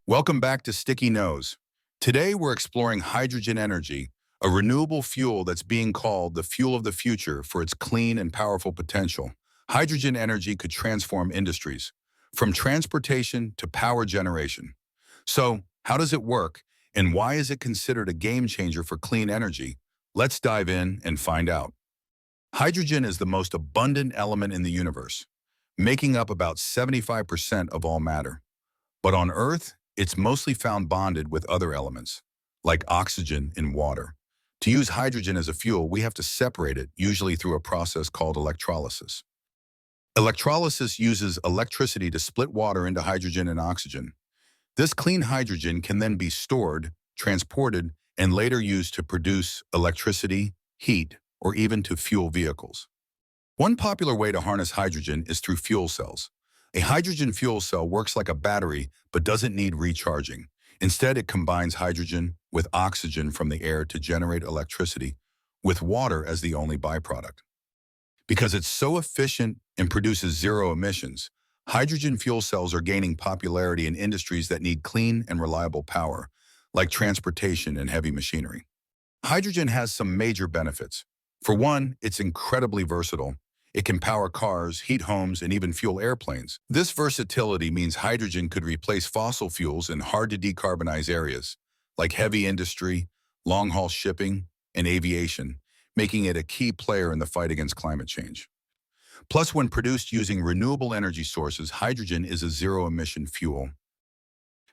Welcome back to Sticky Nose. Today we're exploring hydrogen energy, a renewable fuel that's being called the fuel of the future for its clean and powerful potential. Hydrogen energy could transform industries, from transportation to power generation. So, how does it work, and why is it considered a game changer for clean energy? Let's dive in and find out. Hydrogen is the most abundant element in the universe, making up about 75% of all matter. But on Earth, it's mostly found bonded with other elements, like oxygen and water. To use hydrogen as a fuel, we have to separate it, usually through a process called electrolysis. Electrolysis uses electricity to split water into hydrogen and oxygen. This clean hydrogen can then be stored, transported, and later used to produce electricity, heat, or even to fuel vehicles. One popular way to harness hydrogen is through fuel cells. A hydrogen fuel cell works like a battery but doesn't need recharging. Instead, it combines hydrogen with oxygen from the air to generate electricity, with water as the only byproduct. Because it's so efficient and produces zero emissions, hydrogen fuel cells are gaining popularity in industries that need clean and reliable power, like transportation and heavy machinery. Hydrogen has some major benefits. For one, it's incredibly versatile. It can power cars, heat homes, and even fuel airplanes. This versatility means hydrogen could replace fossil fuels in hard-to-decarbonize areas, like heavy industry, long-haul shipping, and aviation, making it a key player in the fight against climate change. Plus, when produced using renewable energy sources, hydrogen is a zero-emission fuel.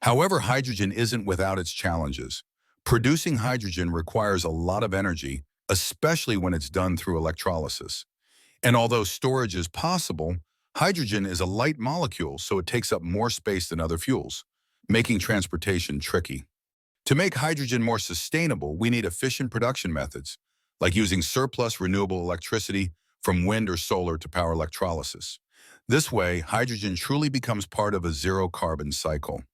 However, hydrogen isn't without its challenges. Producing hydrogen requires a lot of energy, especially when it's done through electrolysis. And although storage is possible, hydrogen is a light molecule, so it takes up more space than other fuels, making transportation tricky. To make hydrogen more sustainable, we need efficient production methods, like using surplus renewable electricity from wind or solar to power electrolysis. This way, hydrogen truly becomes part of a zero-carbon cycle.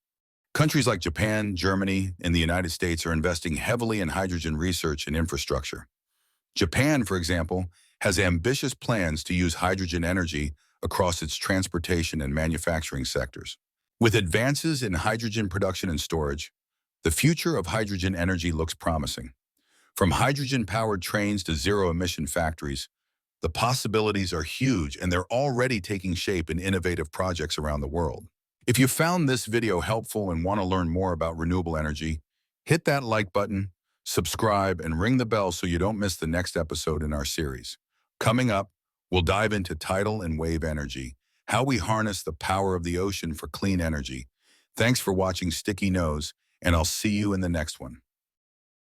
Countries like Japan, Germany, and the United States are investing heavily in hydrogen research and infrastructure. Japan, for example, has ambitious plans to use hydrogen energy across its transportation and manufacturing sectors. With advances in hydrogen production and storage, the future of hydrogen energy looks promising. From hydrogen-powered trains to zero-emission factories, the possibilities are huge, and they're already taking shape in innovative projects around the world. If you found this video helpful and want to learn more about renewable energy, hit that like button, subscribe, and ring the bell so you don't miss the next episode in our series. Coming up, we'll dive into tidal and wave energy, how we harness the power of the ocean for clean energy. Thanks for watching Sticky Nose, and I'll see you in the next one.